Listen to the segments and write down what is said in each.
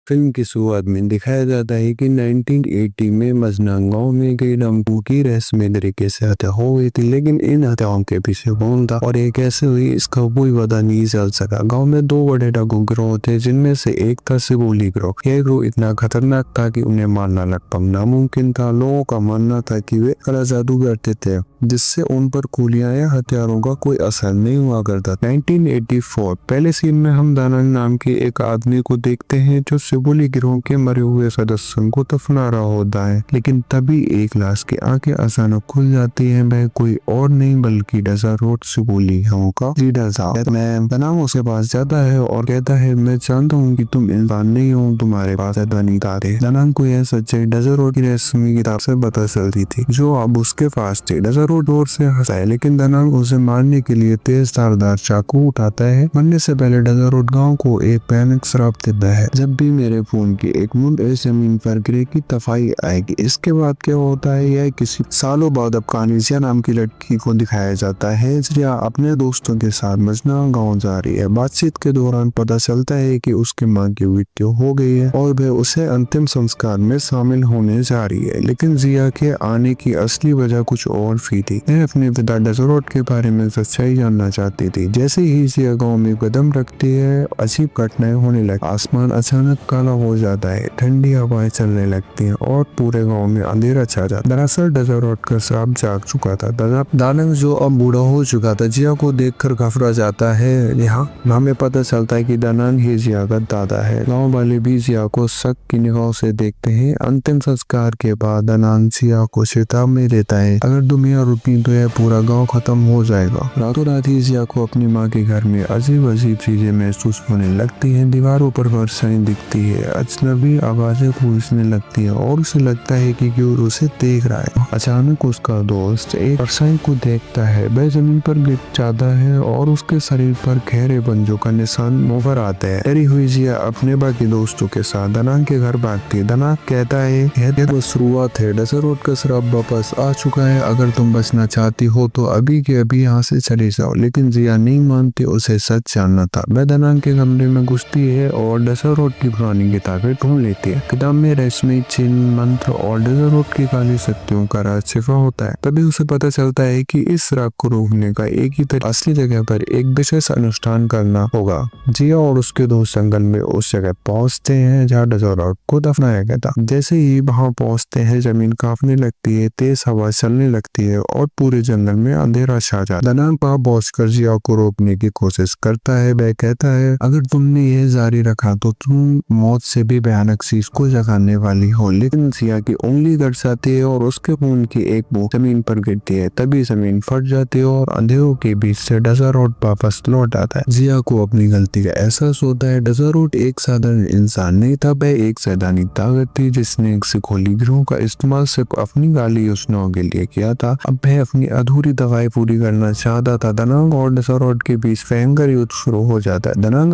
Film की शुरुआत में दिखाया जाता है कि 1980 में मजनान गांव में कई डम्पू की रहस्यमय तरीके से हत्या हो गई थी, लेकिन इन हत्याओं के पीछे कौन था और ये कैसे हुई इसका कोई पता नहीं चल सका। गांव में दो बड़े डाकू गिरोह थे, जिनमें से एक था सिगोली गिरोह। यह गिरोह इतना खतरनाक था कि उन्हें मारना लगभग नामुमकिन था। लोगों का मानना था कि वे काला जादू करते थे, जिससे उन पर गोलियां या हथियारों का कोई असर नहीं हुआ करता। 1984 पहले सीन में हम दानंग नाम के एक आदमी को देखते हैं जो सिगोली गिरोह के मरे हुए सदस्यों को दफना रहा होता है, लेकिन तभी एक लाश की आंखें अचानक खुल जाती हैं। वह कोई और नहीं बल्कि डेज़र्ट सिगोली गिरोह का लीडर था। मैं दानंग उसके पास जाता है और कहता है, मैं जानता हूँ कि तुम इंसान नहीं हो, तुम्हारे पास शैतानी ताकत है। दानंग को यह सच्चाई डेज़र्ट की रहस्यमय किताब से पता चलती थी, जो अब उसके पास थी। डेज़र्ट जोर से हंसता है, लेकिन दानंग उसे मारने के लिए तेज धारदार चाकू उठाता है। मरने से पहले डेज़र्ट गांव को एक भयानक श्राप देता है, जब भी मेरे खून की एक बूंद इस जमीन पर गिरेगी तबाही आएगी। इसके बाद क्या होता है, यह किसी सालों बाद अब कहानी जिया नाम की लड़की को दिखाया जाता है। जिया अपने दोस्तों के साथ मजनान गांव जा रही है। बातचीत के दौरान पता चलता है कि उसकी मां की मृत्यु हो गई है और वह उसे अंतिम संस्कार में शामिल होने जा रही है, लेकिन जिया के आने की असली वजह कुछ और थी। वह अपने पिता डेज़र्ट के बारे में सच्चाई जानना चाहती थी। जैसे ही जिया गांव में कदम रखती है, अजीब घटनाएं होने लगती। आसमान अचानक काला हो जाता है, ठंडी हवाएं चलने लगती हैं और पूरे गांव में अंधेरा छा जाता है। दरअसल डेज़र्ट का श्राप जाग चुका था। दानंग जो अब बूढ़ा हो चुका था, जिया को देखकर घबरा जाता है। यहाँ हमें पता चलता है कि दानंग ही जिया का दादा है। गाँव वाले भी जिया को शक की निगाहों से देखते हैं। अंतिम संस्कार के बाद दानंग जिया को चेतावनी देता है, अगर तुम यहाँ रुकी तो यह पूरा गांव खत्म हो जाएगा। रातों रात ही जिया को अपनी माँ के घर में अजीब अजीब चीजें महसूस होने लगती हैं। दीवारों पर परछाई दिखती है, अजनबी आवाजें गूंजने लगती है और उसे लगता है कि कोई उसे देख रहा है। अचानक उसका दोस्त एक परछाई को देखता है। वह जमीन पर गिर जाता है और उसके शरीर पर गहरे पंजों का निशान उभर आता है। डरी हुई जिया अपने बाकी दोस्तों के साथ दानंग के घर भागती है। दानंग कहता है, यह तो शुरुआत है, डेज़र्ट का श्राप वापस आ चुका है। अगर तुम बचना चाहती हो तो अभी के अभी यहाँ से चले जाओ। लेकिन जिया नहीं मानती, उसे सच जानना था। वह दानंग के कमरे में घुसती है और डेज़र्ट की पुरानी किताबें ढूंढ लेती है। किताब में रहस्यमय चिन्ह, मंत्र और डेज़र्ट की काली शक्तियों का राज छिपा होता है। तभी उसे पता चलता है कि इस श्राप को रोकने का एक ही तरीका असली जगह पर एक विशेष अनुष्ठान करना होगा। जिया और उसके दोस्त जंगल में उस जगह पहुंचते हैं जहाँ डेज़र्ट को दफनाया गया था। जैसे ही वहां पहुंचते हैं, जमीन कांपने लगती है, तेज हवा चलने लगती है और पूरे जंगल में अंधेरा छा जाता है। दानंग वहां पहुंचकर जिया को रोकने की कोशिश करता है। वह कहता है, अगर तुमने यह जारी रखा तो तुम मौत से भी भयानक चीज को जगाने वाली हो। लेकिन जिया की उंगली दर्शाती है और उसके खून की एक बूंद जमीन पर गिरती है। तभी जमीन फट जाती है और अंधेरों के बीच से डेज़र्ट वापस लौट आता है। जिया को अपनी गलती का एहसास होता है। डेज़र्ट एक साधारण इंसान नहीं था, वह एक शैतानी ताकत थी जिसने सिगोली गिरोह का इस्तेमाल सिर्फ अपनी गाली योजनाओं के लिए किया था। अब वह अपनी अधूरी दवाई पूरी करना चाहता था। दानंग और डेज़र्ट के बीच भयंकर युद्ध शुरू हो जाता है। दानंग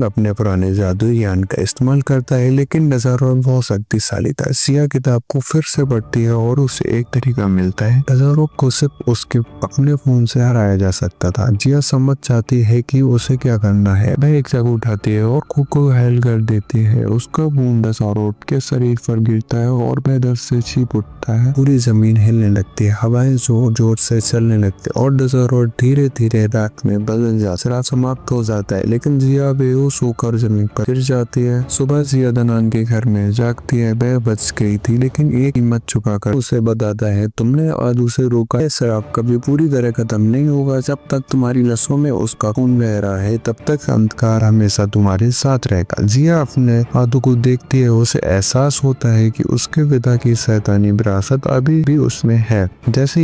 अपने पुराने जादुई ज्ञान का इस्तेमाल करता है, लेकिन डेज़र्ट बहुत शक्तिशाली था। जिया किताब को फिर से पढ़ती है और उसे एक तरीका मिलता है। डेज़र्ट को सिर्फ उसके अपने खून से हराया जा सकता था। जिया समझ जाती है कि उसे क्या करना है। वह एक चाकू उठाती है और खुद को घायल कर देती है। उसका खून डेज़र्ट के शरीर पर गिरता है और वह दर्द से चीख उठता है। पूरी जमीन हिलने लगती है, हवाएं जोर जोर से चलने लगती है और डेज़र्ट धीरे धीरे राख में बदल जाता है। समाप्त हो जाता है, लेकिन जिया बेहोश होकर जमीन पर गिर जाती है। सुबह जिया दानंग के घर में जागती है। वह बच गई थी, लेकिन एक हिम्मत चुकाकर उसे बताता है, तुमने आज उसे रोका है। श्राप कभी पूरी तरह खत्म नहीं होगा। जब तक तुम्हारी नसों में उसका खून बह रहा है, तब तक अंधकार हमेशा तुम्हारे साथ रहेगा। जिया अपने हाथों को देखती है। उसे एहसास होता है कि उसके पिता की शैतानी विरासत अभी भी उसमें है। जैसे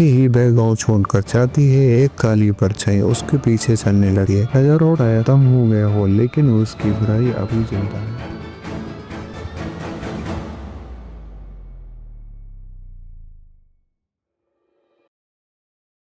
ही वह गाँव छोड़कर जाती है, एक काली परछाई उसके पीछे चलने लगी है। डेज़र्ट खत्म हो गया हो, लेकिन उसकी बुराई अभी जिंदा है।